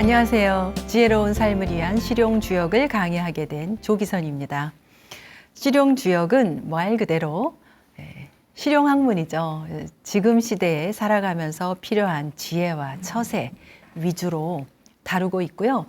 안녕하세요. 지혜로운 삶을 위한 실용주역을 강의하게 된 조기선입니다. 실용주역은 말 그대로 실용학문이죠. 지금 시대에 살아가면서 필요한 지혜와 처세 위주로 다루고 있고요.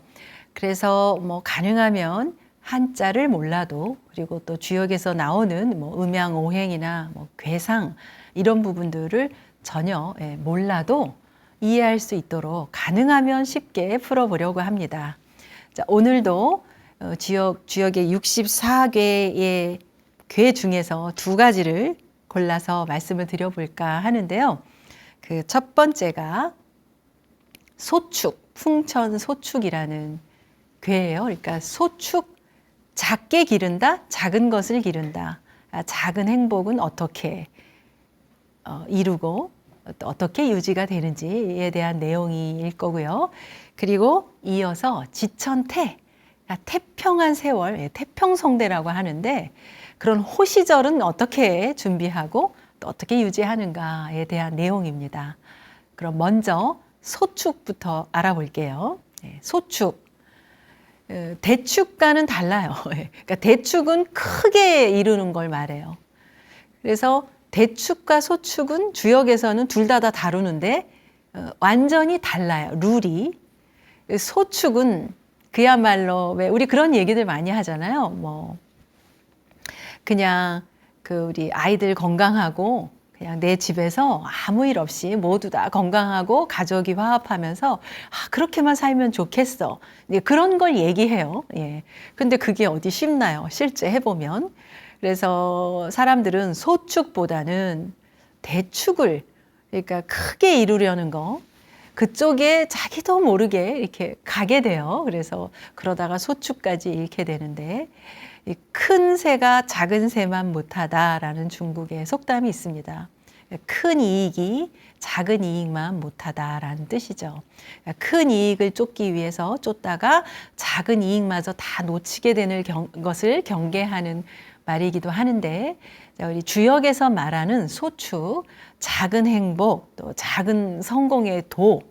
그래서 가능하면 한자를 몰라도, 그리고 또 주역에서 나오는 음양오행이나 괴상 이런 부분들을 전혀 몰라도 이해할 수 있도록 가능하면 쉽게 풀어보려고 합니다. 자, 오늘도 주역의 64괴의 괴 중에서 두 가지를 골라서 말씀을 드려볼까 하는데요. 그 첫 번째가 소축, 풍천소축이라는 괴예요. 그러니까 소축, 작게 기른다, 작은 것을 기른다. 작은 행복은 어떻게 이루고 또 어떻게 유지가 되는지에 대한 내용일 거고요. 그리고 이어서 지천태, 태평한 세월, 태평성대라고 하는데 그런 호시절은 어떻게 준비하고 또 어떻게 유지하는가에 대한 내용입니다. 그럼 먼저 소축부터 알아볼게요. 소축. 대축과는 달라요. 그러니까 대축은 크게 이루는 걸 말해요. 그래서 대축과 소축은 주역에서는 둘 다 다루는데 완전히 달라요. 룰이. 소축은 그야말로 왜 우리 그런 얘기들 많이 하잖아요. 그냥 우리 아이들 건강하고 그냥 내 집에서 아무 일 없이 모두 다 건강하고 가족이 화합하면서 그렇게만 살면 좋겠어. 그런 걸 얘기해요. 근데 그게 어디 쉽나요? 실제 해보면. 그래서 사람들은 소축보다는 대축을, 그러니까 크게 이루려는 거, 그쪽에 자기도 모르게 이렇게 가게 돼요. 그래서 그러다가 소축까지 잃게 되는데, 큰 새가 작은 새만 못하다라는 중국의 속담이 있습니다. 큰 이익이 작은 이익만 못하다라는 뜻이죠. 큰 이익을 쫓기 위해서 쫓다가 작은 이익마저 다 놓치게 되는 것을 경계하는 말이기도 하는데, 우리 주역에서 말하는 소축, 작은 행복, 또 작은 성공의 도,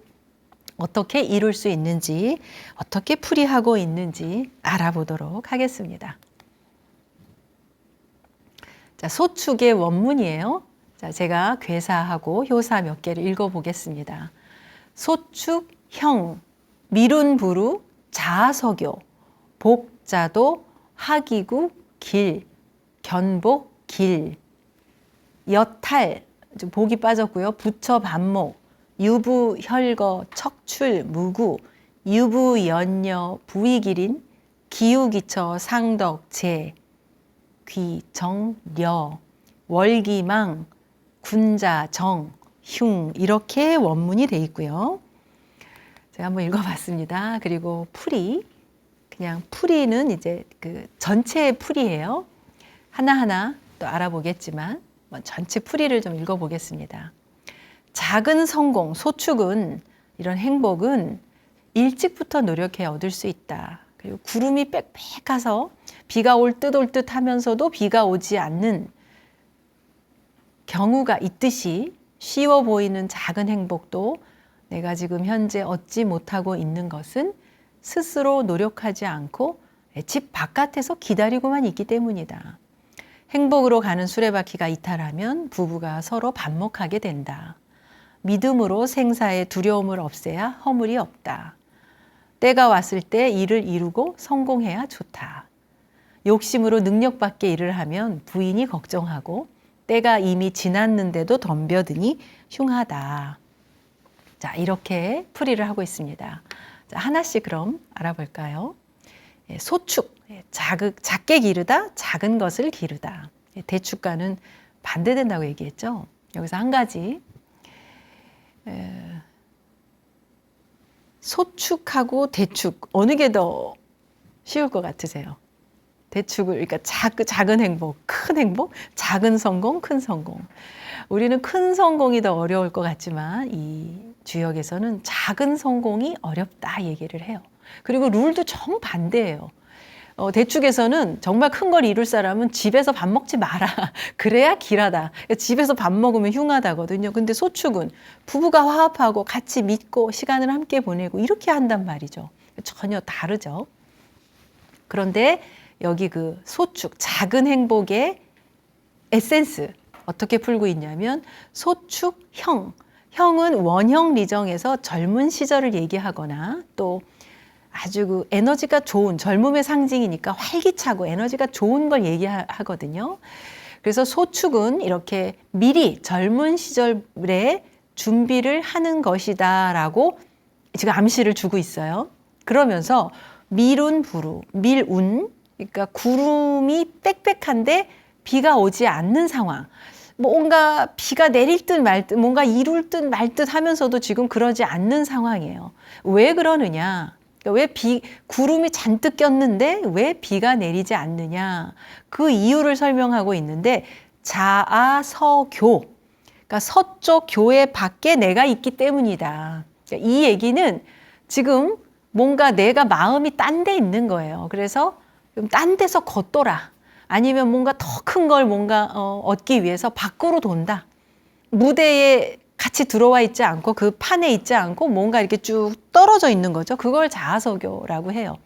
어떻게 이룰 수 있는지, 어떻게 풀이하고 있는지 알아보도록 하겠습니다. 자, 소축의 원문이에요. 자, 제가 괴사하고 효사 몇 개를 읽어보겠습니다. 소축, 형, 미룬부루, 자석요, 복자도, 하기구, 길, 견복, 길, 여탈, 복이 빠졌고요. 부처, 반목, 유부, 혈거, 척출, 무구, 유부, 연녀, 부위기린, 기우기처, 상덕, 재, 귀, 정, 려, 월기망, 군자, 정, 흉 이렇게 원문이 돼 있고요. 제가 한번 읽어봤습니다. 그리고 풀이, 그냥 풀이는 이제 그 전체의 풀이에요. 하나하나 또 알아보겠지만 전체 풀이를 좀 읽어보겠습니다. 작은 성공, 소축은, 이런 행복은 일찍부터 노력해 얻을 수 있다. 그리고 구름이 빽빽 가서 비가 올 듯 하면서도 비가 오지 않는 경우가 있듯이 쉬워 보이는 작은 행복도 내가 지금 현재 얻지 못하고 있는 것은 스스로 노력하지 않고 집 바깥에서 기다리고만 있기 때문이다. 행복으로 가는 수레바퀴가 이탈하면 부부가 서로 반목하게 된다. 믿음으로 생사의 두려움을 없애야 허물이 없다. 때가 왔을 때 일을 이루고 성공해야 좋다. 욕심으로 능력 밖의 일을 하면 부인이 걱정하고 때가 이미 지났는데도 덤벼드니 흉하다. 자, 이렇게 풀이를 하고 있습니다. 자, 하나씩 그럼 알아볼까요? 소축, 작게 기르다, 작은 것을 기르다. 대축과는 반대된다고 얘기했죠. 여기서 한 가지, 소축하고 대축 어느 게 더 쉬울 것 같으세요? 대축을, 그러니까 작은 행복, 큰 행복, 작은 성공, 큰 성공. 우리는 큰 성공이 더 어려울 것 같지만 이 주역에서는 작은 성공이 어렵다 얘기를 해요. 그리고 룰도 정반대예요. 대축에서는 정말 큰 걸 이룰 사람은 집에서 밥 먹지 마라. 그래야 길하다. 집에서 밥 먹으면 흉하다거든요. 근데 소축은 부부가 화합하고 같이 믿고 시간을 함께 보내고 이렇게 한단 말이죠. 전혀 다르죠. 그런데 여기 그 소축, 작은 행복의 에센스 어떻게 풀고 있냐면 소축형. 형은 원형 리정에서 젊은 시절을 얘기하거나 또 아주 그 에너지가 좋은 젊음의 상징이니까 활기차고 에너지가 좋은 걸 얘기하거든요. 그래서 소축은 이렇게 미리 젊은 시절에 준비를 하는 것이다라고 지금 암시를 주고 있어요. 그러면서 밀운 부루, 밀운, 그러니까 구름이 빽빽한데 비가 오지 않는 상황. 뭔가 비가 내릴 듯 말 듯, 뭔가 이룰 듯 말 듯 하면서도 지금 그러지 않는 상황이에요. 왜 그러느냐? 왜 구름이 잔뜩 꼈는데 왜 비가 내리지 않느냐? 그 이유를 설명하고 있는데 자아서교, 그러니까 서쪽 교회 밖에 내가 있기 때문이다. 그러니까 이 얘기는 지금 뭔가 내가 마음이 딴 데 있는 거예요. 그래서 딴 데서 걷더라. 아니면 뭔가 더 큰 걸 뭔가 얻기 위해서 밖으로 돈다. 무대에 같이 들어와 있지 않고 그 판에 있지 않고 뭔가 이렇게 쭉 떨어져 있는 거죠. 그걸 자아서교라고 해요.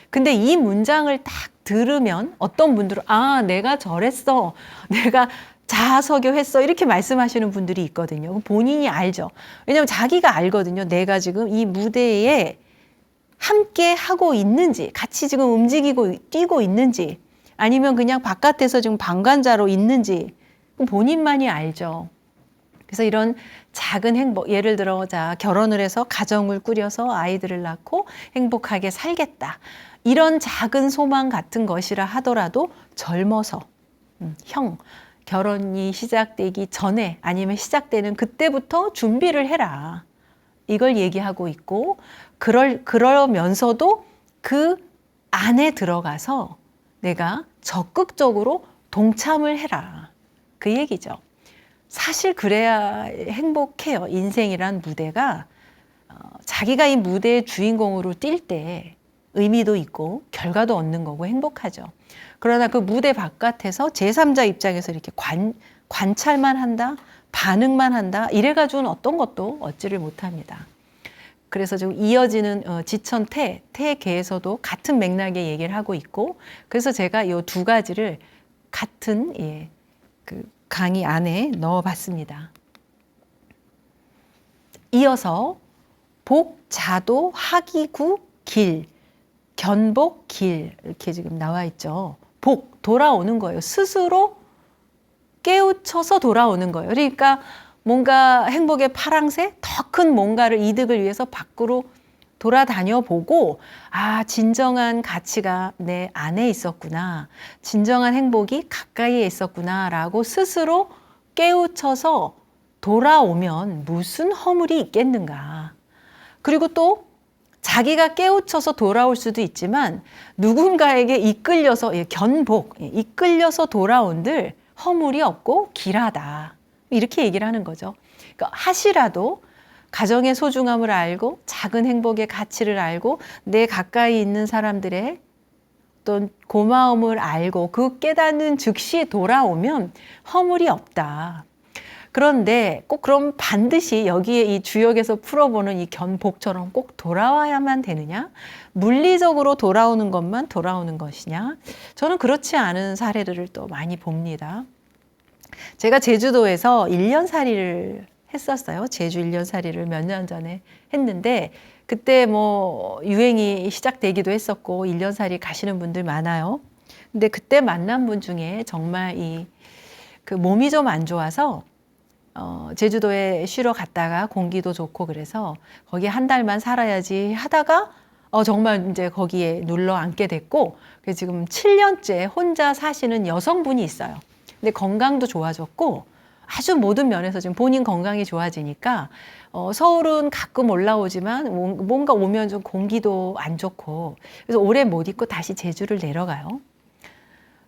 근데 이 문장을 딱 들으면 어떤 분들은 아, 내가 저랬어. 내가 자아서교했어. 이렇게 말씀하시는 분들이 있거든요. 본인이 알죠. 왜냐하면 자기가 알거든요. 내가 지금 이 무대에 함께 하고 있는지, 같이 지금 움직이고 뛰고 있는지, 아니면 그냥 바깥에서 지금 방관자로 있는지 본인만이 알죠. 그래서 이런 작은 행복, 예를 들어 자 결혼을 해서 가정을 꾸려서 아이들을 낳고 행복하게 살겠다. 이런 작은 소망 같은 것이라 하더라도 젊어서 결혼이 시작되기 전에 아니면 시작되는 그때부터 준비를 해라. 이걸 얘기하고 있고 그러면서도 그 안에 들어가서 내가 적극적으로 동참을 해라. 그 얘기죠. 사실 그래야 행복해요. 인생이란 무대가 자기가 이 무대의 주인공으로 뛸 때 의미도 있고 결과도 얻는 거고 행복하죠. 그러나 그 무대 바깥에서 제3자 입장에서 이렇게 관찰만 한다, 반응만 한다, 이래가지고는 어떤 것도 얻지를 못합니다. 그래서 지금 이어지는 지천태계에서도 같은 맥락의 얘기를 하고 있고, 그래서 제가 이 두 가지를 같은 그 강의 안에 넣어봤습니다. 이어서 복자도 하기구 길, 견복 길 이렇게 지금 나와 있죠. 복, 돌아오는 거예요. 스스로 깨우쳐서 돌아오는 거예요. 그러니까 뭔가 행복의 파랑새, 더 큰 뭔가를 이득을 위해서 밖으로 돌아다녀 보고 아, 진정한 가치가 내 안에 있었구나. 진정한 행복이 가까이에 있었구나 라고 스스로 깨우쳐서 돌아오면 무슨 허물이 있겠는가. 그리고 또 자기가 깨우쳐서 돌아올 수도 있지만 누군가에게 이끌려서 견복, 이끌려서 돌아온들 허물이 없고 길하다. 이렇게 얘기를 하는 거죠. 그러니까 하시라도 가정의 소중함을 알고 작은 행복의 가치를 알고 내 가까이 있는 사람들의 어떤 고마움을 알고 그 깨닫는 즉시 돌아오면 허물이 없다. 그런데 꼭 그럼 반드시 여기에 이 주역에서 풀어보는 이 견복처럼 꼭 돌아와야만 되느냐? 물리적으로 돌아오는 것만 돌아오는 것이냐? 저는 그렇지 않은 사례들을 또 많이 봅니다. 제가 제주도에서 1년살이를 했었어요. 제주 1년살이를 몇 년 전에 했는데 그때 뭐 유행이 시작되기도 했었고 1년살이 가시는 분들 많아요. 근데 그때 만난 분 중에 정말 그 몸이 좀 안 좋아서 제주도에 쉬러 갔다가 공기도 좋고 그래서 거기 한 달만 살아야지 하다가 정말 이제 거기에 눌러 앉게 됐고 지금 7년째 혼자 사시는 여성분이 있어요. 근데 건강도 좋아졌고 아주 모든 면에서 지금 본인 건강이 좋아지니까 서울은 가끔 올라오지만 뭔가 오면 좀 공기도 안 좋고 그래서 오래 못 있고 다시 제주를 내려가요.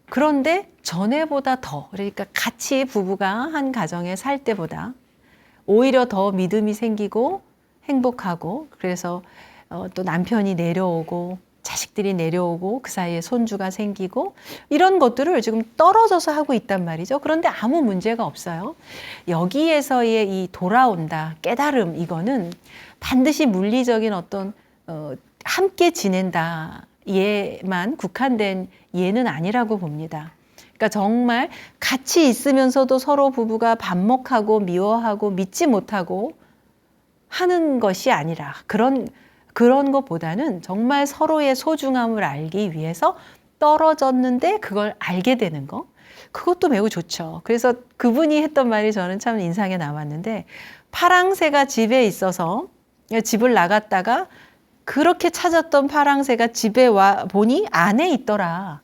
그런데 전에보다 더 그러니까 같이 부부가 한 가정에 살 때보다 오히려 더 믿음이 생기고 행복하고 그래서 또 남편이 내려오고 자식들이 내려오고 그 사이에 손주가 생기고 이런 것들을 지금 떨어져서 하고 있단 말이죠. 그런데 아무 문제가 없어요. 여기에서의 이 돌아온다, 깨달음, 이거는 반드시 물리적인 어떤 함께 지낸다 예만 국한된 예는 아니라고 봅니다. 그러니까 정말 같이 있으면서도 서로 부부가 반목하고 미워하고 믿지 못하고 하는 것이 아니라 그런 것보다는 정말 서로의 소중함을 알기 위해서 떨어졌는데 그걸 알게 되는 거. 그것도 매우 좋죠. 그래서 그분이 했던 말이 저는 참 인상에 남았는데, 파랑새가 집에 있어서 집을 나갔다가 그렇게 찾았던 파랑새가 집에 와 보니 안에 있더라.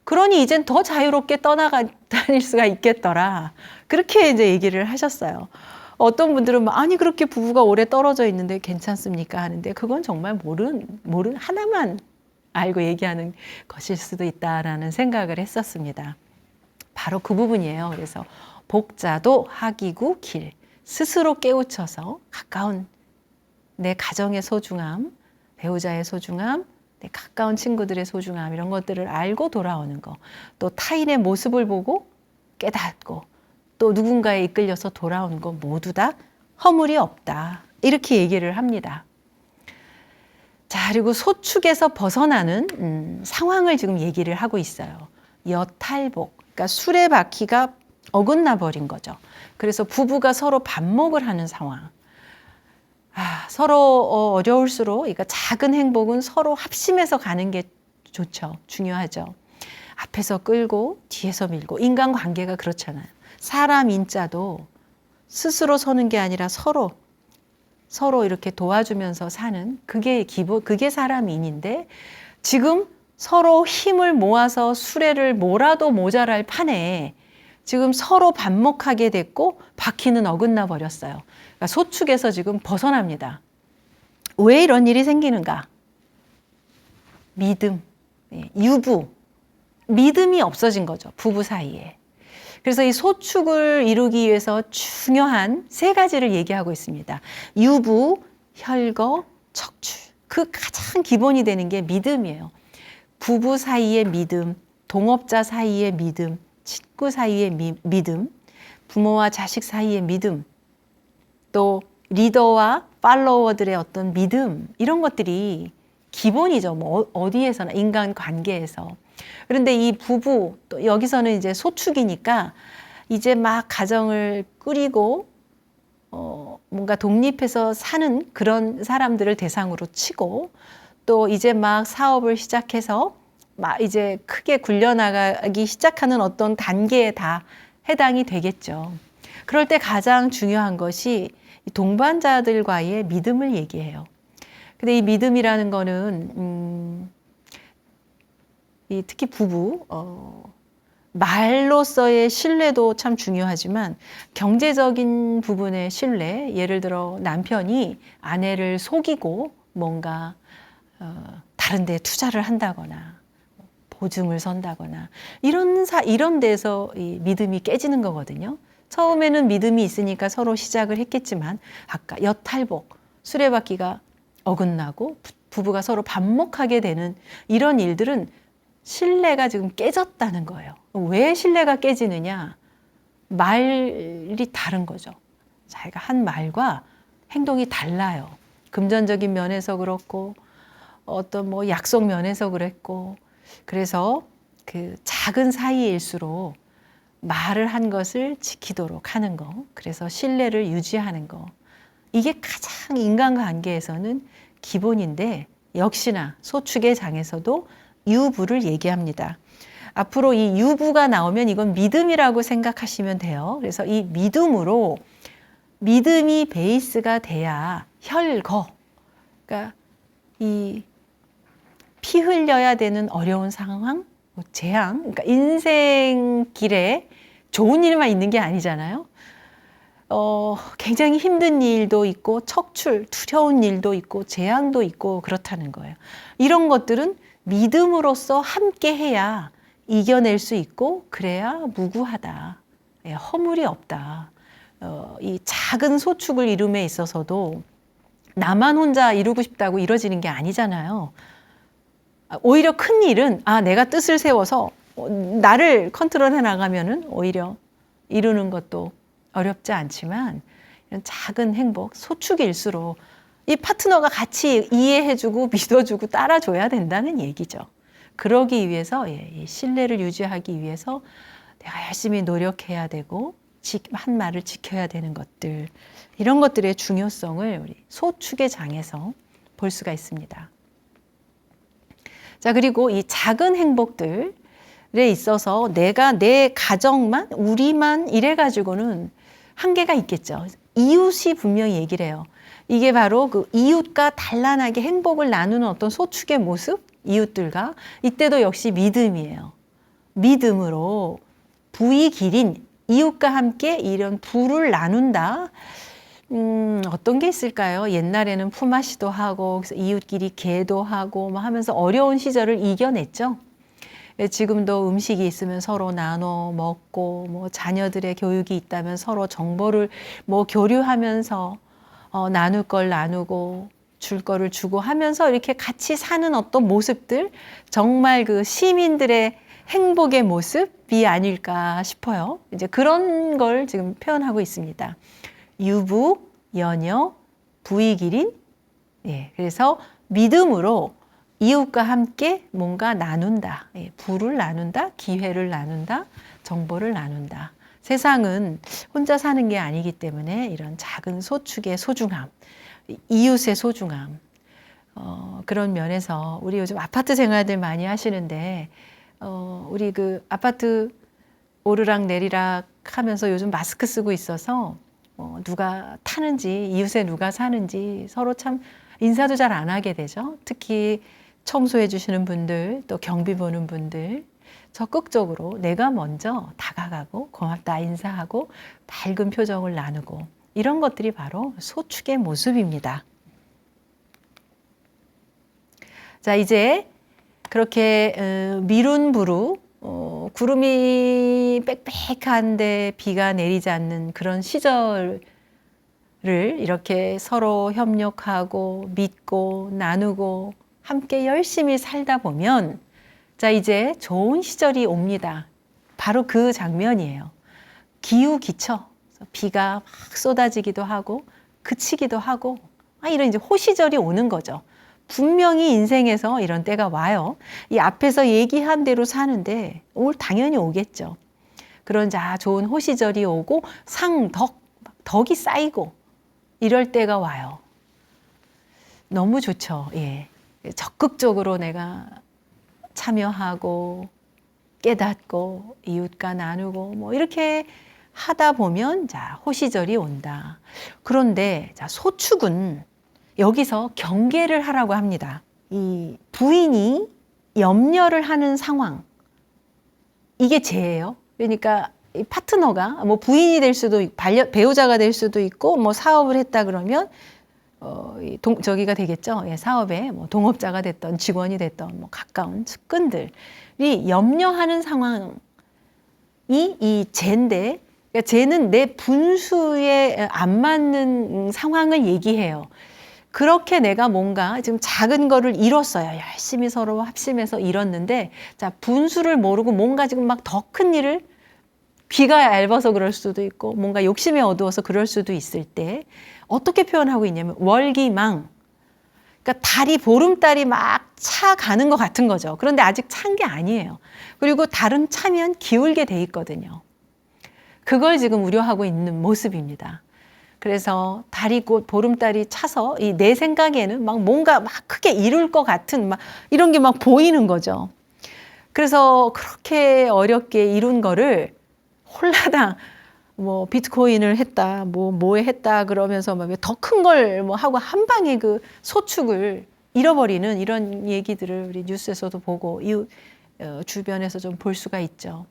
그러니 이젠 더 자유롭게 다닐 수가 있겠더라. 그렇게 이제 얘기를 하셨어요. 어떤 분들은 아니 그렇게 부부가 오래 떨어져 있는데 괜찮습니까 하는데, 그건 정말 모른 하나만 알고 얘기하는 것일 수도 있다라는 생각을 했었습니다. 바로 그 부분이에요. 그래서 복자도 학이구 길, 스스로 깨우쳐서 가까운 내 가정의 소중함, 배우자의 소중함, 내 가까운 친구들의 소중함, 이런 것들을 알고 돌아오는 거, 또 타인의 모습을 보고 깨닫고 또 누군가에 이끌려서 돌아오는 거 모두 다 허물이 없다, 이렇게 얘기를 합니다. 자, 그리고 소축에서 벗어나는 상황을 지금 얘기를 하고 있어요. 여탈복, 그러니까 수레바퀴가 어긋나 버린 거죠. 그래서 부부가 서로 반목을 하는 상황. 서로 어려울수록, 그러니까 작은 행복은 서로 합심해서 가는 게 좋죠. 중요하죠. 앞에서 끌고 뒤에서 밀고, 인간관계가 그렇잖아요. 사람 인자도 스스로 서는 게 아니라 서로 이렇게 도와주면서 사는, 그게 그게 사람인인데, 지금 서로 힘을 모아서 수레를 몰아도 모자랄 판에 지금 서로 반목하게 됐고 바퀴는 어긋나 버렸어요. 그러니까 소축에서 지금 벗어납니다. 왜 이런 일이 생기는가? 믿음, 유부, 믿음이 없어진 거죠. 부부 사이에. 그래서 이 소축을 이루기 위해서 중요한 세 가지를 얘기하고 있습니다. 유부, 혈거, 척추. 그 가장 기본이 되는 게 믿음이에요. 부부 사이의 믿음, 동업자 사이의 믿음, 친구 사이의 믿음, 부모와 자식 사이의 믿음, 또 리더와 팔로워들의 어떤 믿음, 이런 것들이 기본이죠. 뭐 어디에서나, 인간관계에서. 그런데 이 부부, 또 여기서는 이제 소축이니까 이제 막 가정을 꾸리고 뭔가 독립해서 사는 그런 사람들을 대상으로 치고, 또 이제 막 사업을 시작해서 막 이제 크게 굴려나가기 시작하는 어떤 단계에 다 해당이 되겠죠. 그럴 때 가장 중요한 것이 동반자들과의 믿음을 얘기해요. 근데 이 믿음이라는 거는 특히 부부, 말로서의 신뢰도 참 중요하지만 경제적인 부분의 신뢰, 예를 들어 남편이 아내를 속이고 뭔가 다른 데 투자를 한다거나 보증을 선다거나 이런 데서 이 믿음이 깨지는 거거든요. 처음에는 믿음이 있으니까 서로 시작을 했겠지만, 아까 여탈복, 수레바퀴가 어긋나고 부부가 서로 반목하게 되는 이런 일들은 신뢰가 지금 깨졌다는 거예요. 왜 신뢰가 깨지느냐? 말이 다른 거죠. 자기가 한 말과 행동이 달라요. 금전적인 면에서 그렇고 어떤 뭐 약속 면에서 그랬고, 그래서 그 작은 사이일수록 말을 한 것을 지키도록 하는 거, 그래서 신뢰를 유지하는 거, 이게 가장 인간관계에서는 기본인데, 역시나 소축의 장에서도 유부를 얘기합니다. 앞으로 이 유부가 나오면 이건 믿음이라고 생각하시면 돼요. 그래서 이 믿음으로, 믿음이 베이스가 돼야 혈거, 그러니까 이 피 흘려야 되는 어려운 상황, 재앙, 그러니까 인생길에 좋은 일만 있는 게 아니잖아요. 굉장히 힘든 일도 있고 척출, 두려운 일도 있고 재앙도 있고 그렇다는 거예요. 이런 것들은 믿음으로써 함께 해야 이겨낼 수 있고, 그래야 무구하다, 허물이 없다. 이 작은 소축을 이룸에 있어서도 나만 혼자 이루고 싶다고 이루어지는 게 아니잖아요. 오히려 큰 일은 내가 뜻을 세워서 나를 컨트롤해 나가면은 오히려 이루는 것도 어렵지 않지만 이런 작은 행복, 소축일수록 이 파트너가 같이 이해해주고 믿어주고 따라줘야 된다는 얘기죠. 그러기 위해서 이 신뢰를 유지하기 위해서 내가 열심히 노력해야 되고 한 말을 지켜야 되는 것들, 이런 것들의 중요성을 우리 소축의 장에서 볼 수가 있습니다. 자, 그리고 이 작은 행복들에 있어서 내가 내 가정만, 우리만 이래가지고는 한계가 있겠죠. 이웃이 분명히 얘기를 해요. 이게 바로 그 이웃과 단란하게 행복을 나누는 어떤 소축의 모습, 이웃들과, 이때도 역시 믿음이에요. 믿음으로 부의 길인 이웃과 함께 이런 부를 나눈다. 어떤 게 있을까요? 옛날에는 품앗이도 하고 그래서 이웃끼리 계도하고 뭐 하면서 어려운 시절을 이겨냈죠. 지금도 음식이 있으면 서로 나눠 먹고, 뭐 자녀들의 교육이 있다면 서로 정보를 뭐 교류하면서 나눌 걸 나누고 줄 거를 주고 하면서 이렇게 같이 사는 어떤 모습들, 정말 그 시민들의 행복의 모습이 아닐까 싶어요. 이제 그런 걸 지금 표현하고 있습니다. 유부, 여녀, 부의 길인. 그래서 믿음으로 이웃과 함께 뭔가 나눈다. 부를 나눈다, 기회를 나눈다, 정보를 나눈다. 세상은 혼자 사는 게 아니기 때문에 이런 작은 소축의 소중함, 이웃의 소중함, 그런 면에서 우리 요즘 아파트 생활들 많이 하시는데 우리 그 아파트 오르락 내리락 하면서 요즘 마스크 쓰고 있어서 누가 타는지, 이웃에 누가 사는지 서로 참 인사도 잘 안 하게 되죠. 특히 청소해 주시는 분들, 또 경비 보는 분들, 적극적으로 내가 먼저 다가가고 고맙다 인사하고 밝은 표정을 나누고, 이런 것들이 바로 소축의 모습입니다. 자, 이제 그렇게 미룬 부루, 구름이 빽빽한데 비가 내리지 않는 그런 시절을 이렇게 서로 협력하고 믿고 나누고 함께 열심히 살다 보면, 자, 이제 좋은 시절이 옵니다. 바로 그 장면이에요. 기우기처. 비가 막 쏟아지기도 하고 그치기도 하고 이런 이제 호시절이 오는 거죠. 분명히 인생에서 이런 때가 와요. 이 앞에서 얘기한 대로 사는데 당연히 오겠죠. 그런 좋은 호시절이 오고 덕이 쌓이고 이럴 때가 와요. 너무 좋죠. 적극적으로 내가 참여하고 깨닫고 이웃과 나누고 뭐 이렇게 하다 보면 호시절이 온다. 그런데 소축은 여기서 경계를 하라고 합니다. 이 부인이 염려를 하는 상황, 이게 죄예요. 그러니까 이 파트너가 뭐 부인이 될 수도 있고 배우자가 될 수도 있고 뭐 사업을 했다 그러면 저기가 되겠죠. 사업에 뭐 동업자가 됐던 직원이 됐던 뭐 가까운 측근들이 염려하는 상황이 이 죄인데, 그러니까 죄는 내 분수에 안 맞는 상황을 얘기해요. 그렇게 내가 뭔가 지금 작은 거를 이뤘어요. 열심히 서로 합심해서 이뤘는데, 분수를 모르고 뭔가 지금 막 더 큰 일을, 귀가 얇아서 그럴 수도 있고 뭔가 욕심에 어두워서 그럴 수도 있을 때 어떻게 표현하고 있냐면 월기망. 그러니까 보름달이 막 차가는 것 같은 거죠. 그런데 아직 찬 게 아니에요. 그리고 달은 차면 기울게 돼 있거든요. 그걸 지금 우려하고 있는 모습입니다. 그래서 달이 곧 보름달이 차서 내 생각에는 막 뭔가 막 크게 이룰 것 같은 막 이런 게 막 보이는 거죠. 그래서 그렇게 어렵게 이룬 거를 홀라당 뭐 비트코인을 했다, 뭐에 했다 그러면서 막 더 큰 걸 뭐 하고 한 방에 그 소축을 잃어버리는 이런 얘기들을 우리 뉴스에서도 보고 이웃 주변에서 좀 볼 수가 있죠.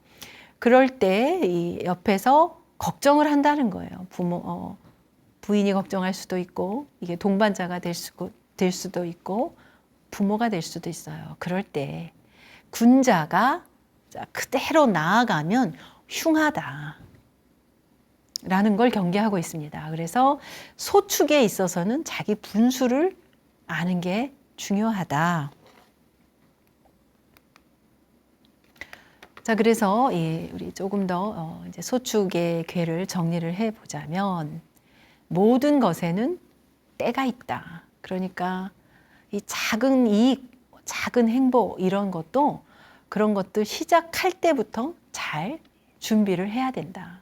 그럴 때 이 옆에서 걱정을 한다는 거예요. 부인이 걱정할 수도 있고, 이게 동반자가 될 수도 있고, 부모가 될 수도 있어요. 그럴 때 군자가 그대로 나아가면 흉하다 라는 걸 경계하고 있습니다. 그래서 소축에 있어서는 자기 분수를 아는 게 중요하다. 자, 그래서 우리 조금 더 이제 소축의 괴를 정리를 해 보자면 모든 것에는 때가 있다. 그러니까 이 작은 이익, 작은 행복 이런 것도 그런 것들 시작할 때부터 잘 준비를 해야 된다.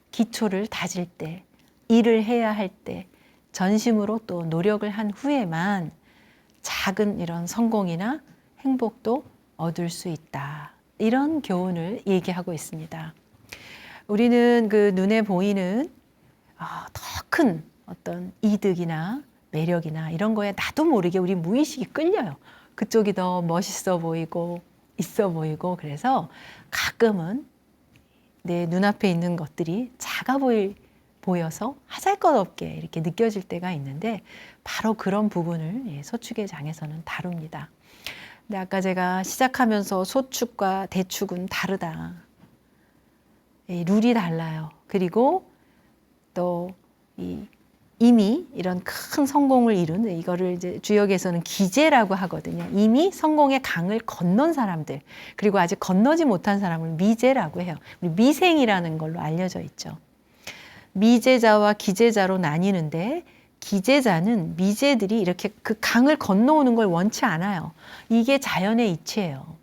기초를 다질 때, 일을 해야 할 때, 전심으로 또 노력을 한 후에만 작은 이런 성공이나 행복도 얻을 수 있다. 이런 교훈을 얘기하고 있습니다. 우리는 그 눈에 보이는 더 큰 어떤 이득이나 매력이나 이런 거에 나도 모르게 우리 무의식이 끌려요. 그쪽이 더 멋있어 보이고 있어 보이고 그래서 가끔은 내 눈앞에 있는 것들이 작아 보여서 하잘것없게 이렇게 느껴질 때가 있는데 바로 그런 부분을 소축의 장에서는 다룹니다. 근데 아까 제가 시작하면서 소축과 대축은 다르다. 룰이 달라요. 그리고 또 이미 이런 큰 성공을 이룬 이거를 이제 주역에서는 기재라고 하거든요. 이미 성공의 강을 건넌 사람들 그리고 아직 건너지 못한 사람을 미재라고 해요. 우리 미생이라는 걸로 알려져 있죠. 미제자와 기제자로 나뉘는데 기제자는 미제들이 이렇게 그 강을 건너오는 걸 원치 않아요. 이게 자연의 이치예요.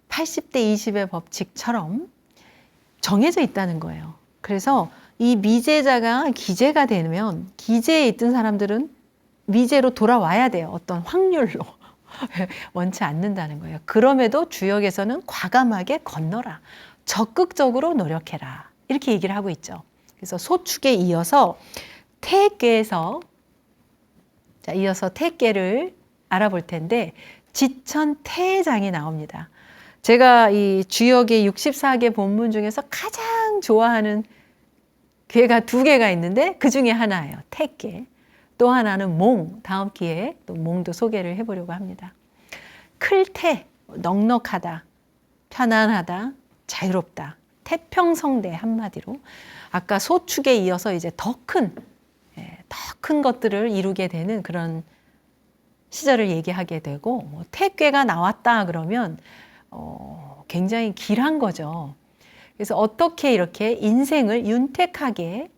80대 20의 법칙처럼 정해져 있다는 거예요. 그래서 이 미제자가 기제가 되면 기제에 있던 사람들은 미제로 돌아와야 돼요. 어떤 확률로. 원치 않는다는 거예요. 그럼에도 주역에서는 과감하게 건너라. 적극적으로 노력해라. 이렇게 얘기를 하고 있죠. 그래서 소축에 이어서 태계에서 이어서 태계를 알아볼 텐데 지천태장이 나옵니다. 제가 이 주역의 64개 본문 중에서 가장 좋아하는 괴가 2개가 있는데 그 중에 하나예요. 태계. 또 하나는 몽. 다음 기회에 또 몽도 소개를 해보려고 합니다. 클태, 넉넉하다, 편안하다, 자유롭다. 태평성대 한마디로. 아까 소축에 이어서 이제 더 큰 것들을 이루게 되는 그런 시절을 얘기하게 되고 태괴가 나왔다 그러면 굉장히 길한 거죠. 그래서 어떻게 이렇게 인생을 윤택하게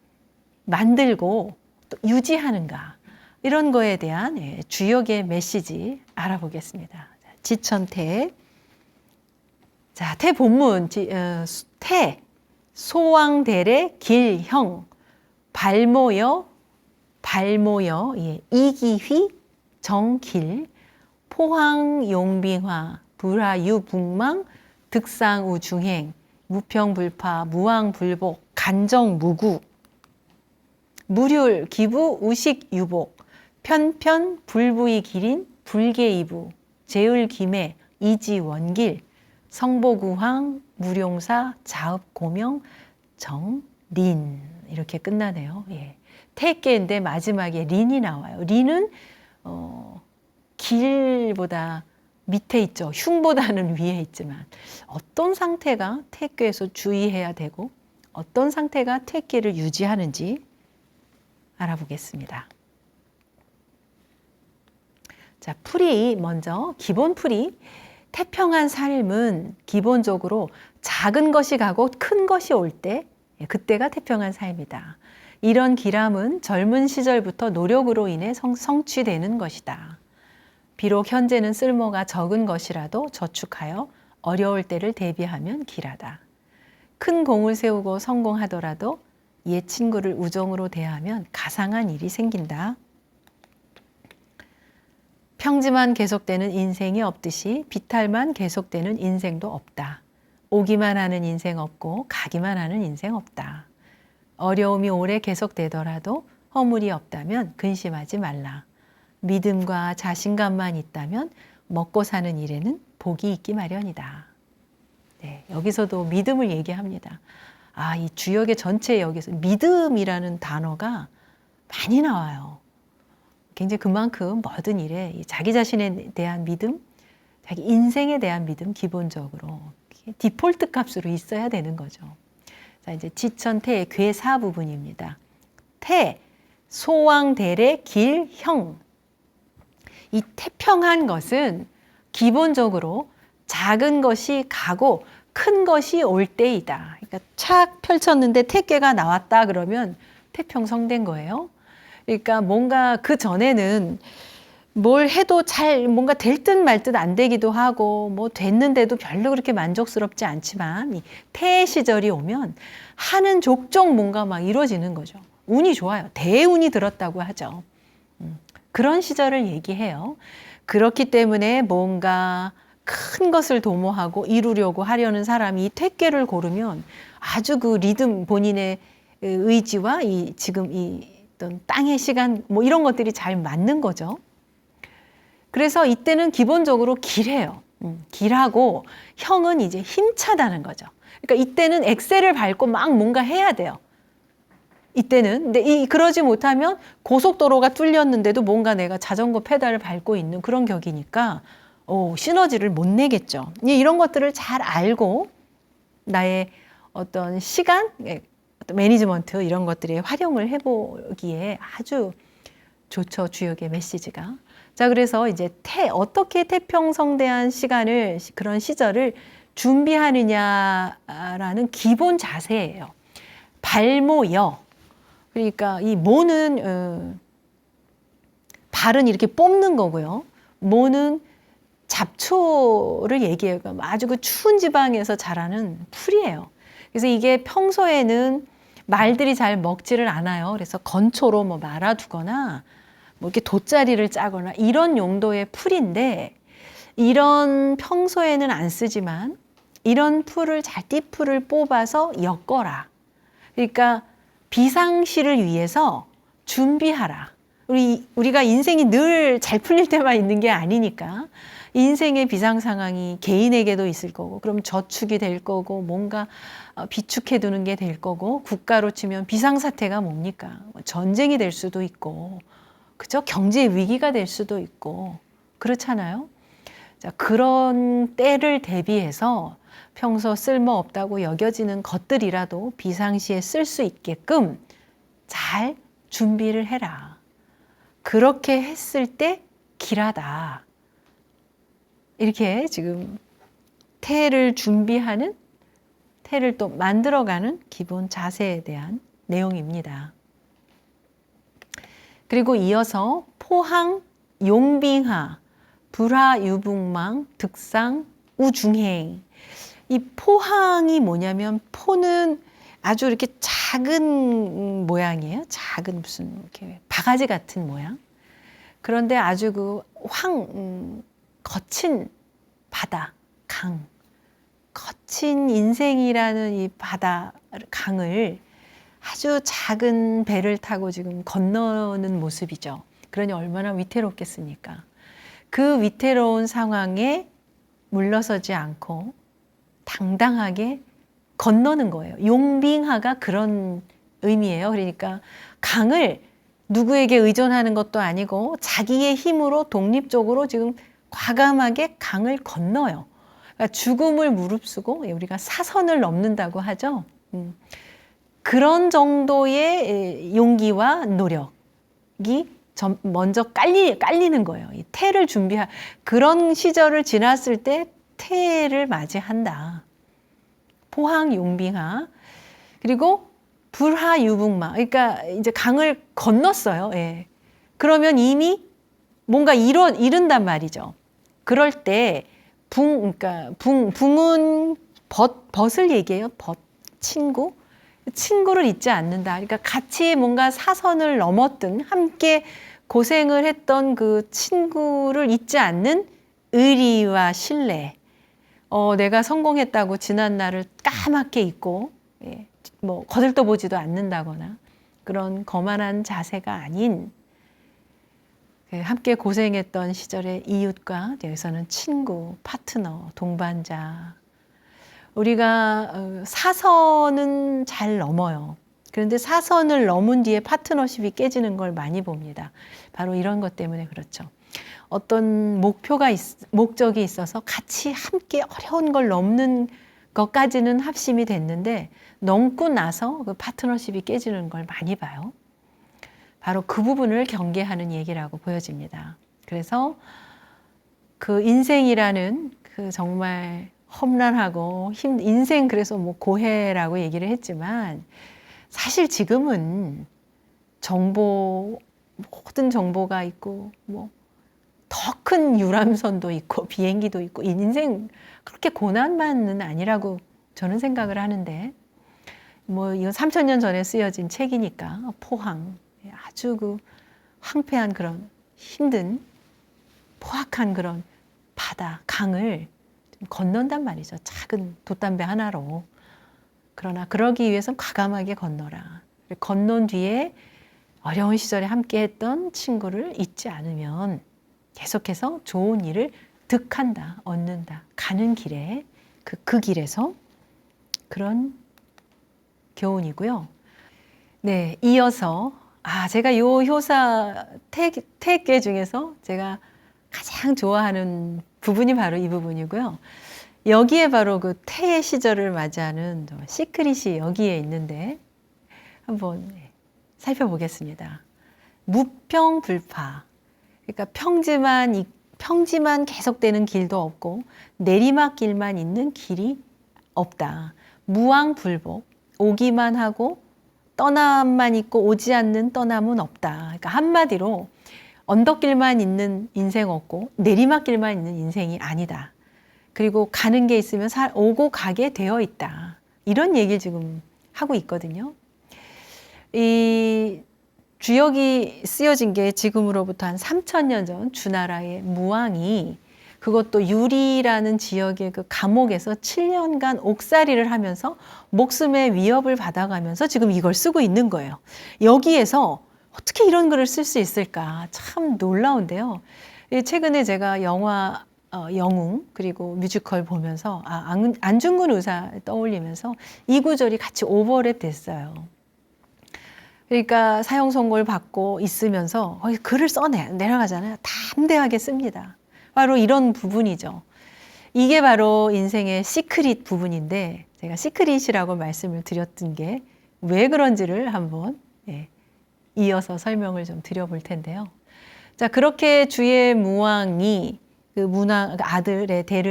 만들고 또 유지하는가 이런 거에 대한 주역의 메시지 알아보겠습니다. 지천태. 자, 태 본문 태 소왕대래 길형 발모여 이기휘 정길 포항용빙화 불하유북망 득상우중행 무평불파 무왕불복 간정무구 무률 기부 우식유복 편편 불부이 기린 불계이부 제을김해 이지원길 성보구황 무룡사 자읍고명 정린 이렇게 끝나네요. 예. 태계인데 마지막에 린이 나와요. 린은 길보다 밑에 있죠. 흉보다는 위에 있지만 어떤 상태가 태괴에서 주의해야 되고 어떤 상태가 태괴를 유지하는지 알아보겠습니다. 자, 풀이 먼저 기본 풀이 태평한 삶은 기본적으로 작은 것이 가고 큰 것이 올 때 그때가 태평한 삶이다. 이런 기람은 젊은 시절부터 노력으로 인해 성취되는 것이다. 비록 현재는 쓸모가 적은 것이라도 저축하여 어려울 때를 대비하면 길하다. 큰 공을 세우고 성공하더라도 옛 친구를 우정으로 대하면 가상한 일이 생긴다. 평지만 계속되는 인생이 없듯이 비탈만 계속되는 인생도 없다. 오기만 하는 인생 없고 가기만 하는 인생 없다. 어려움이 오래 계속되더라도 허물이 없다면 근심하지 말라. 믿음과 자신감만 있다면 먹고 사는 일에는 복이 있기 마련이다. 네, 여기서도 믿음을 얘기합니다. 이 주역의 전체 여기서 믿음이라는 단어가 많이 나와요. 굉장히 그만큼 모든 일에 자기 자신에 대한 믿음, 자기 인생에 대한 믿음 기본적으로 디폴트 값으로 있어야 되는 거죠. 자, 이제 지천태의 괴사 부분입니다. 태, 소왕대래 길형. 이 태평한 것은 기본적으로 작은 것이 가고 큰 것이 올 때이다. 그러니까 착 펼쳤는데 태괴가 나왔다 그러면 태평성된 거예요. 그러니까 뭔가 그 전에는 뭘 해도 잘 뭔가 될 듯 말 듯 안 되기도 하고 뭐 됐는데도 별로 그렇게 만족스럽지 않지만 이 태 시절이 오면 하는 족족 뭔가 막 이루어지는 거죠. 운이 좋아요. 대운이 들었다고 하죠. 그런 시절을 얘기해요. 그렇기 때문에 뭔가 큰 것을 도모하고 이루려고 하려는 사람이 이 퇴계를 고르면 아주 그 리듬 본인의 의지와 이 지금 이 어떤 땅의 시간 뭐 이런 것들이 잘 맞는 거죠. 그래서 이때는 기본적으로 길해요. 길하고 형은 이제 힘차다는 거죠. 그러니까 이때는 엑셀을 밟고 막 뭔가 해야 돼요. 이때는. 근데 그러지 못하면 고속도로가 뚫렸는데도 뭔가 내가 자전거 페달을 밟고 있는 그런 격이니까 시너지를 못 내겠죠. 이런 것들을 잘 알고 나의 어떤 시간, 어떤 매니지먼트 이런 것들에 활용을 해보기에 아주 좋죠. 주역의 메시지가. 자, 그래서 이제 어떻게 태평성대한 시간을, 그런 시절을 준비하느냐라는 기본 자세예요. 발모여. 그러니까 이 모는 발은 이렇게 뽑는 거고요. 모는 잡초를 얘기해요. 아주 그 추운 지방에서 자라는 풀이에요. 그래서 이게 평소에는 말들이 잘 먹지를 않아요. 그래서 건초로 뭐 말아두거나 뭐 이렇게 돗자리를 짜거나 이런 용도의 풀인데, 이런 평소에는 안 쓰지만 이런 풀을 띠풀을 뽑아서 엮어라. 그러니까 비상시를 위해서 준비하라. 우리가 인생이 늘 잘 풀릴 때만 있는 게 아니니까 인생의 비상 상황이 개인에게도 있을 거고, 그럼 저축이 될 거고, 뭔가 비축해 두는 게 될 거고, 국가로 치면 비상 사태가 뭡니까? 전쟁이 될 수도 있고, 그죠? 경제 위기가 될 수도 있고, 그렇잖아요. 자, 그런 때를 대비해서 평소 쓸모없다고 여겨지는 것들이라도 비상시에 쓸 수 있게끔 잘 준비를 해라. 그렇게 했을 때 길하다. 이렇게 지금 태를 준비하는, 태를 또 만들어가는 기본 자세에 대한 내용입니다. 그리고 이어서 포항, 용빙하, 불하유북망, 득상, 우중행. 이 포항이 뭐냐면, 포는 아주 이렇게 작은 모양이에요. 작은 무슨 이렇게 바가지 같은 모양. 그런데 아주 그 거친 바다, 강. 거친 인생이라는 이 바다, 강을 아주 작은 배를 타고 지금 건너는 모습이죠. 그러니 얼마나 위태롭겠습니까? 그 위태로운 상황에 물러서지 않고 당당하게 건너는 거예요. 용빙하가 그런 의미예요. 그러니까 강을 누구에게 의존하는 것도 아니고 자기의 힘으로 독립적으로 지금 과감하게 강을 건너요. 그러니까 죽음을 무릅쓰고, 우리가 사선을 넘는다고 하죠. 그런 정도의 용기와 노력이 먼저 깔리는 거예요. 이 태를 그런 시절을 지났을 때 태를 맞이한다. 포항 용빙하. 그리고 불하유북마. 그러니까 이제 강을 건넜어요. 예. 그러면 이미 뭔가 이른단 말이죠. 그럴 때 그러니까 붕은 벗을 얘기해요. 친구를 잊지 않는다. 그러니까 같이 뭔가 사선을 넘었든 함께 고생을 했던 그 친구를 잊지 않는 의리와 신뢰. 내가 성공했다고 지난 날을 까맣게 잊고, 뭐 거들떠보지도 않는다거나 그런 거만한 자세가 아닌, 함께 고생했던 시절의 이웃과, 여기서는 친구, 파트너, 동반자. 우리가 사선은 잘 넘어요. 그런데 사선을 넘은 뒤에 파트너십이 깨지는 걸 많이 봅니다. 바로 이런 것 때문에 그렇죠. 어떤 목적이 있어서 같이 함께 어려운 걸 넘는 것까지는 합심이 됐는데, 넘고 나서 그 파트너십이 깨지는 걸 많이 봐요. 바로 그 부분을 경계하는 얘기라고 보여집니다. 그래서 그 인생이라는 그 정말 험난하고 인생 그래서 뭐 고해라고 얘기를 했지만 사실 지금은 정보 모든 정보가 있고 뭐 더 큰 유람선도 있고 비행기도 있고 인생 그렇게 고난만은 아니라고 저는 생각을 하는데 뭐 이건 3,000년 전에 쓰여진 책이니까 포항 아주 그 황폐한 그런 힘든 포악한 그런 바다 강을 건넌단 말이죠. 작은 돛담배 하나로. 그러나 그러기 위해서는 과감하게 건너라. 건넌 뒤에 어려운 시절에 함께했던 친구를 잊지 않으면 계속해서 좋은 일을 득한다, 얻는다. 가는 길에 그 길에서 그런 교훈이고요. 네, 이어서 제가 요 효사 태계 중에서 제가 가장 좋아하는 부분이 바로 이 부분이고요. 여기에 바로 그 태의 시절을 맞이하는 시크릿이 여기에 있는데 한번 살펴보겠습니다. 무평불파. 그러니까 평지만 계속되는 길도 없고 내리막길만 있는 길이 없다. 무왕불복. 오기만 하고 떠남만 있고 오지 않는 떠남은 없다. 그러니까 한마디로 언덕길만 있는 인생 없고 내리막길만 있는 인생이 아니다. 그리고 가는 게 있으면 오고 가게 되어 있다. 이런 얘기를 지금 하고 있거든요. 이 주역이 쓰여진 게 지금으로부터 한 3,000년 전 주나라의 무왕이 그것도 유리라는 지역의 그 감옥에서 7년간 옥살이를 하면서 목숨의 위협을 받아가면서 지금 이걸 쓰고 있는 거예요. 여기에서 어떻게 이런 글을 쓸 수 있을까? 참 놀라운데요. 최근에 제가 영화 영웅 그리고 뮤지컬 보면서 안중근 의사 떠올리면서 이 구절이 같이 오버랩 됐어요. 그러니까 사형 선고를 받고 있으면서 글을 내려가잖아요. 담대하게 씁니다. 바로 이런 부분이죠. 이게 바로 인생의 시크릿 부분인데 제가 시크릿이라고 말씀을 드렸던 게 왜 그런지를 한번 이어서 설명을 좀 드려볼 텐데요. 자, 그렇게 주의 무왕이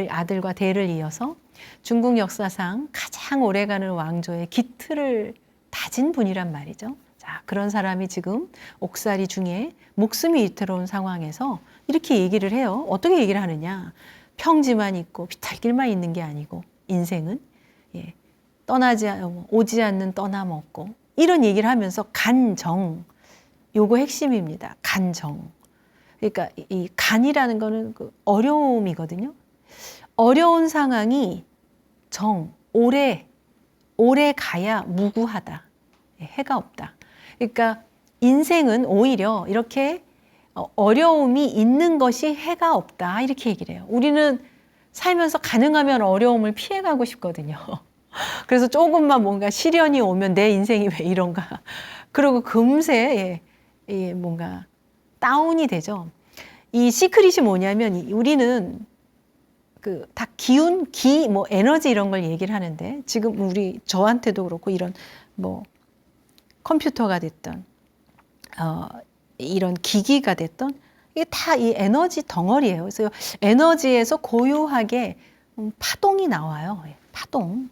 아들과 대를 이어서 중국 역사상 가장 오래가는 왕조의 기틀을 다진 분이란 말이죠. 자, 그런 사람이 지금 옥살이 중에 목숨이 위태로운 상황에서 이렇게 얘기를 해요. 어떻게 얘기를 하느냐? 평지만 있고 비탈길만 있는 게 아니고 인생은 오지 않는 떠남 없고 이런 얘기를 하면서 간정, 요거 핵심입니다. 간정. 그러니까 이 간이라는 거는 그 어려움이거든요. 어려운 상황이 오래 가야 무구하다. 해가 없다. 그러니까 인생은 오히려 이렇게 어려움이 있는 것이 해가 없다. 이렇게 얘기를 해요. 우리는 살면서 가능하면 어려움을 피해가고 싶거든요. 그래서 조금만 뭔가 시련이 오면 내 인생이 왜 이런가. 그리고 금세 뭔가 다운이 되죠. 이 시크릿이 뭐냐면 우리는 다 뭐 에너지 이런 걸 얘기를 하는데 지금 저한테도 그렇고 이런 뭐 컴퓨터가 됐던 이런 기기가 됐던 이게 다 이 에너지 덩어리예요. 그래서 에너지에서 고요하게 파동이 나와요. 파동.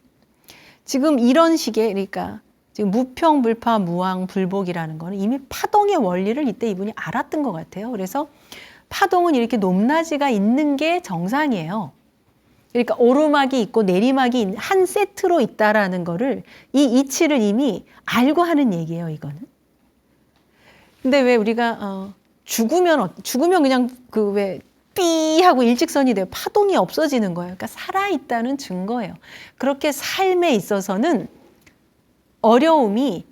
지금 이런 식의 그러니까 지금 무평불파 무왕불복이라는 거는 이미 파동의 원리를 이때 이분이 알았던 것 같아요. 그래서 파동은 이렇게 높낮이가 있는 게 정상이에요. 그러니까 오르막이 있고 내리막이 한 세트로 있다라는 거를 이 이치를 이미 알고 하는 얘기예요, 이거는. 근데 왜 우리가 죽으면 그냥 삐 하고 일직선이 돼요. 파동이 없어지는 거예요. 그러니까 살아있다는 증거예요. 그렇게 삶에 있어서는 어려움이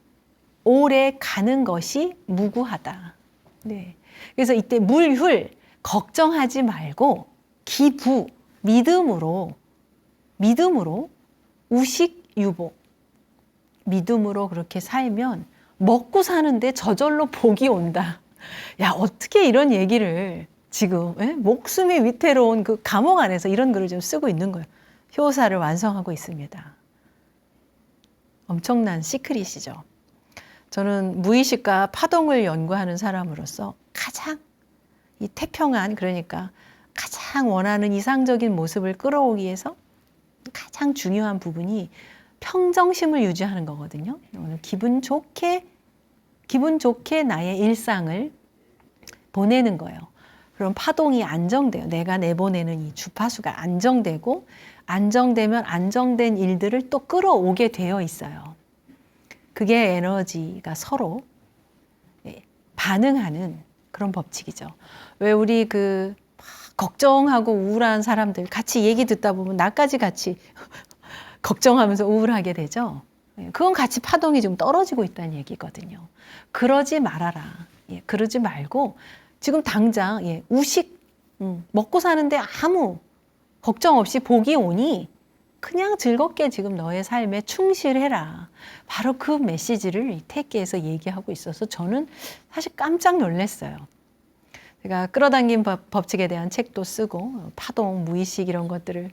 오래 가는 것이 무구하다. 네. 그래서 이때 물휼 걱정하지 말고 기부 믿음으로 우식유복 믿음으로 그렇게 살면 먹고 사는데 저절로 복이 온다. 야, 어떻게 이런 얘기를 지금 목숨이 위태로운 그 감옥 안에서 이런 글을 좀 쓰고 있는 거예요. 효사를 완성하고 있습니다. 엄청난 시크릿이죠. 저는 무의식과 파동을 연구하는 사람으로서 가장 이 태평한 그러니까 가장 원하는 이상적인 모습을 끌어오기 위해서 가장 중요한 부분이 평정심을 유지하는 거거든요. 기분 좋게 나의 일상을 보내는 거예요. 그럼 파동이 안정돼요. 내가 내보내는 이 주파수가 안정되고, 안정되면 안정된 일들을 또 끌어오게 되어 있어요. 그게 에너지가 서로 반응하는 그런 법칙이죠. 왜 우리 걱정하고 우울한 사람들 같이 얘기 듣다 보면 나까지 같이 걱정하면서 우울하게 되죠. 그건 같이 파동이 좀 떨어지고 있다는 얘기거든요. 그러지 말아라. 그러지 말고 지금 당장 우식 먹고 사는데 아무 걱정 없이 복이 오니 그냥 즐겁게 지금 너의 삶에 충실해라. 바로 그 메시지를 이 택계에서 얘기하고 있어서 저는 사실 깜짝 놀랐어요. 제가 끌어당긴 법칙에 대한 책도 쓰고 파동, 무의식 이런 것들을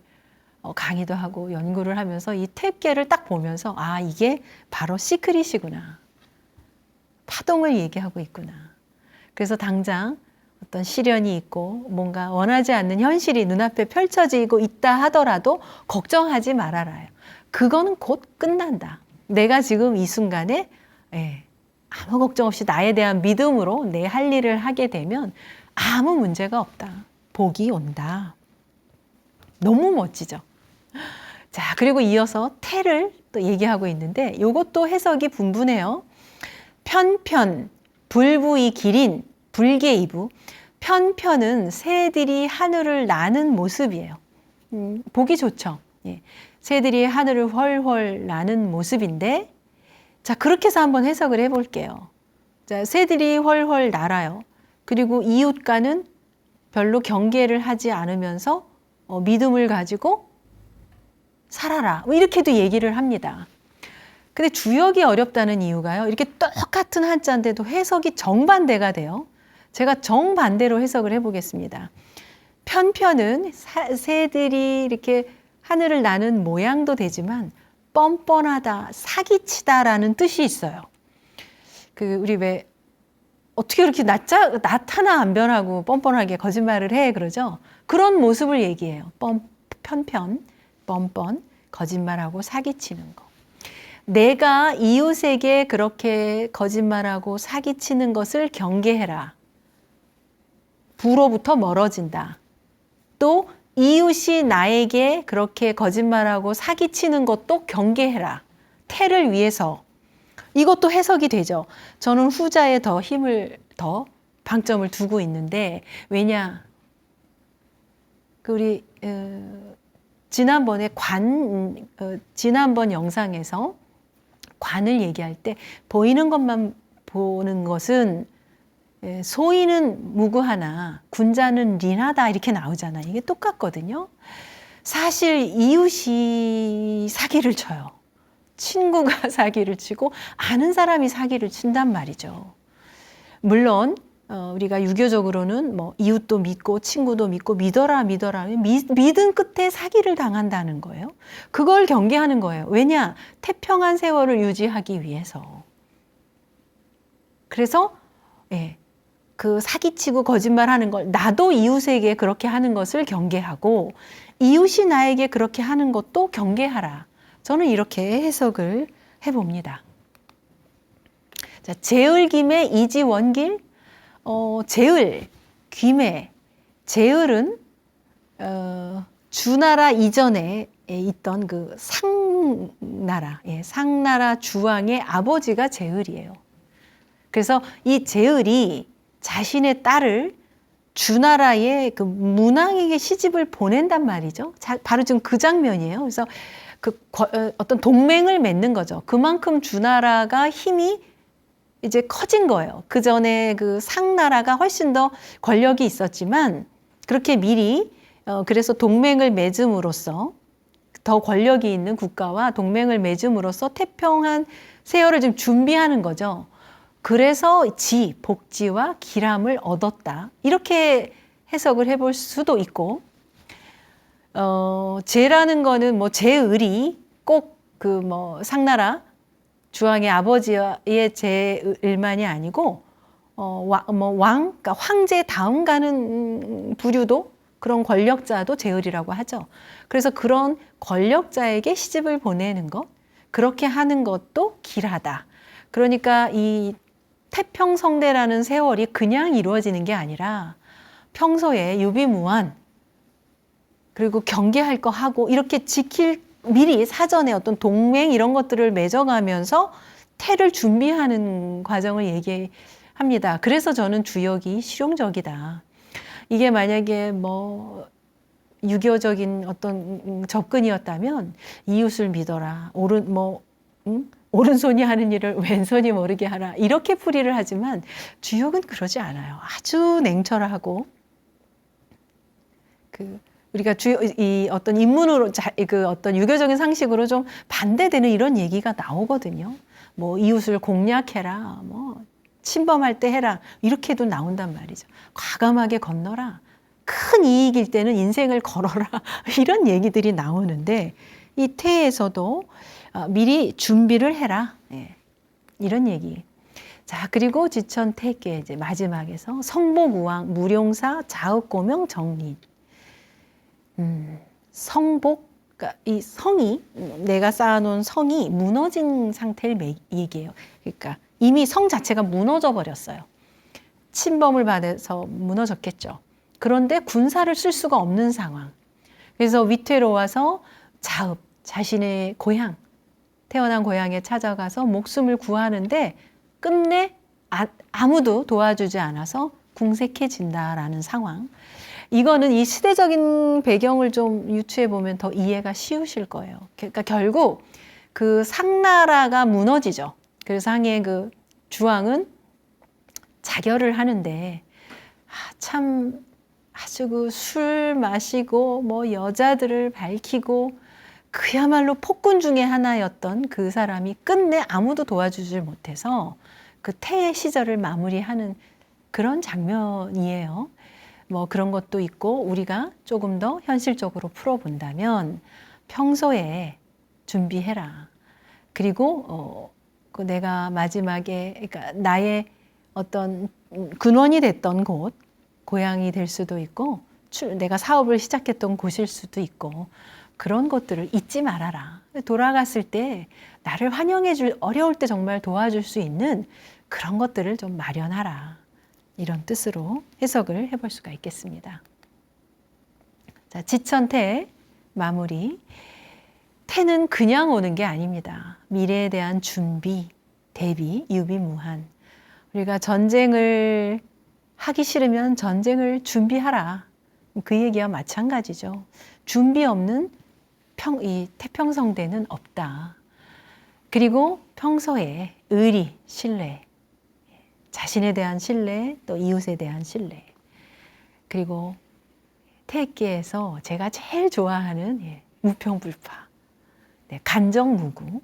강의도 하고 연구를 하면서 이 택계를 딱 보면서 아, 이게 바로 시크릿이구나. 파동을 얘기하고 있구나. 그래서 당장 어떤 시련이 있고 뭔가 원하지 않는 현실이 눈앞에 펼쳐지고 있다 하더라도 걱정하지 말아라요. 그거는 곧 끝난다. 내가 지금 이 순간에 아무 걱정 없이 나에 대한 믿음으로 내 할 일을 하게 되면 아무 문제가 없다. 복이 온다. 너무 멋지죠? 자, 그리고 이어서 태를 또 얘기하고 있는데 이것도 해석이 분분해요. 편편, 불부이 기린, 불계이부. 편편은 새들이 하늘을 나는 모습이에요. 보기 좋죠. 새들이 하늘을 훨훨 나는 모습인데, 자, 그렇게 해서 한번 해석을 해볼게요. 자, 새들이 훨훨 날아요. 그리고 이웃과는 별로 경계를 하지 않으면서 믿음을 가지고 살아라. 뭐 이렇게도 얘기를 합니다. 근데 주역이 어렵다는 이유가요. 이렇게 똑같은 한자인데도 해석이 정반대가 돼요. 제가 정반대로 해석을 해보겠습니다. 편편은 새들이 이렇게 하늘을 나는 모양도 되지만 뻔뻔하다, 사기치다라는 뜻이 있어요. 우리 왜 어떻게 그렇게 나타나 안 변하고 뻔뻔하게 거짓말을 해 그러죠? 그런 모습을 얘기해요. 편편, 뻔뻔, 거짓말하고 사기치는 거. 내가 이웃에게 그렇게 거짓말하고 사기치는 것을 경계해라. 부로부터 멀어진다. 또 이웃이 나에게 그렇게 거짓말하고 사기치는 것도 경계해라. 태를 위해서. 이것도 해석이 되죠. 저는 후자에 더 방점을 두고 있는데 왜냐? 우리 지난번 영상에서 관을 얘기할 때 보이는 것만 보는 것은 소인은 무구하나 군자는 린하다 이렇게 나오잖아요. 이게 똑같거든요. 사실 이웃이 사기를 쳐요. 친구가 사기를 치고 아는 사람이 사기를 친단 말이죠. 물론 우리가 유교적으로는 뭐 이웃도 믿고 친구도 믿고 믿어라 믿은 끝에 사기를 당한다는 거예요. 그걸 경계하는 거예요. 왜냐? 태평한 세월을 유지하기 위해서. 그래서 그 사기치고 거짓말하는 걸 나도 이웃에게 그렇게 하는 것을 경계하고 이웃이 나에게 그렇게 하는 것도 경계하라. 저는 이렇게 해석을 해봅니다. 자, 제을김의 이지원길, 제을, 귀매. 제을은 주나라 이전에 있던 그 상나라, 상나라 주왕의 아버지가 제을이에요. 그래서 이 제을이 자신의 딸을 주나라의 그 문왕에게 시집을 보낸단 말이죠. 바로 지금 그 장면이에요. 그래서 어떤 동맹을 맺는 거죠. 그만큼 주나라가 힘이 이제 커진 거예요. 그 전에 그 상나라가 훨씬 더 권력이 있었지만 그렇게 미리 그래서 동맹을 맺음으로써 더 권력이 있는 국가와 동맹을 맺음으로써 태평한 세월을 좀 준비하는 거죠. 그래서 복지와 기람을 얻었다. 이렇게 해석을 해볼 수도 있고 제라는 거는 뭐 제을이 꼭 상나라 주왕의 아버지의 제을만이 아니고 그러니까 황제 다음 가는 부류도 그런 권력자도 제을이라고 하죠. 그래서 그런 권력자에게 시집을 보내는 것, 그렇게 하는 것도 길하다. 그러니까 이 태평성대라는 세월이 그냥 이루어지는 게 아니라 평소에 유비무환, 그리고 경계할 거 하고 이렇게 미리 사전에 어떤 동맹 이런 것들을 맺어가면서 태를 준비하는 과정을 얘기합니다. 그래서 저는 주역이 실용적이다. 이게 만약에 뭐 유교적인 어떤 접근이었다면 이웃을 믿어라. 오른손이 하는 일을 왼손이 모르게 하라. 이렇게 풀이를 하지만 주역은 그러지 않아요. 아주 냉철하고 우리가 이 어떤 인문으로 어떤 유교적인 상식으로 좀 반대되는 이런 얘기가 나오거든요. 뭐 이웃을 공략해라, 뭐 침범할 때 해라 이렇게도 나온단 말이죠. 과감하게 건너라. 큰 이익일 때는 인생을 걸어라. 이런 얘기들이 나오는데 이 태에서도 미리 준비를 해라. 예, 이런 얘기. 자, 그리고 지천 태계 이제 마지막에서 성복우왕, 무룡사, 자읍고명, 정린. 성복, 그러니까 이 성이 내가 쌓아놓은 성이 무너진 상태를 얘기해요. 그러니까 이미 성 자체가 무너져 버렸어요. 침범을 받아서 무너졌겠죠. 그런데 군사를 쓸 수가 없는 상황. 그래서 위태로워서 자읍, 자신의 고향, 태어난 고향에 찾아가서 목숨을 구하는데 끝내 아무도 도와주지 않아서 궁색해진다라는 상황. 이거는 이 시대적인 배경을 좀 유추해 보면 더 이해가 쉬우실 거예요. 그러니까 결국 그 상나라가 무너지죠. 그래서 상의 그 주왕은 자결을 하는데 참 아주 그 술 마시고 뭐 여자들을 밝히고 그야말로 폭군 중에 하나였던 그 사람이 끝내 아무도 도와주질 못해서 그 태의 시절을 마무리하는 그런 장면이에요. 뭐 그런 것도 있고 우리가 조금 더 현실적으로 풀어본다면 평소에 준비해라. 그리고 내가 마지막에 그러니까 나의 어떤 근원이 됐던 곳, 고향이 될 수도 있고 내가 사업을 시작했던 곳일 수도 있고 그런 것들을 잊지 말아라. 돌아갔을 때 나를 환영해 줄 어려울 때 정말 도와줄 수 있는 그런 것들을 좀 마련하라. 이런 뜻으로 해석을 해볼 수가 있겠습니다. 자, 지천태 마무리. 태는 그냥 오는 게 아닙니다. 미래에 대한 준비, 대비, 유비무한. 우리가 전쟁을 하기 싫으면 전쟁을 준비하라. 그 얘기와 마찬가지죠. 준비 없는 이 태평성대는 없다. 그리고 평소에 의리, 신뢰, 자신에 대한 신뢰, 또 이웃에 대한 신뢰. 그리고 태계에서 제가 제일 좋아하는 무평불파, 간정무구,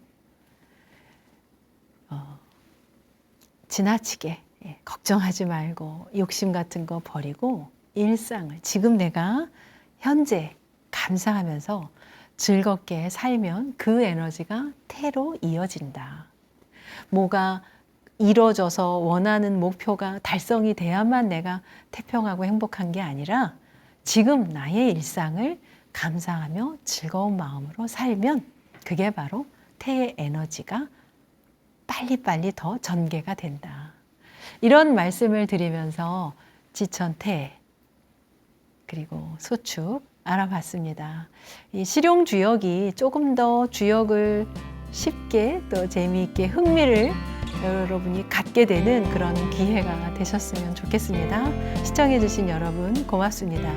지나치게 걱정하지 말고 욕심 같은 거 버리고 일상을 지금 내가 현재 감사하면서 즐겁게 살면 그 에너지가 태로 이어진다. 뭐가 이뤄져서 원하는 목표가 달성이 돼야만 내가 태평하고 행복한 게 아니라 지금 나의 일상을 감사하며 즐거운 마음으로 살면 그게 바로 태의 에너지가 빨리빨리 더 전개가 된다. 이런 말씀을 드리면서 지천태 그리고 소축 알아봤습니다. 이 실용주역이 조금 더 주역을 쉽게 또 재미있게 흥미를 여러분이 갖게 되는 그런 기회가 되셨으면 좋겠습니다. 시청해주신 여러분 고맙습니다.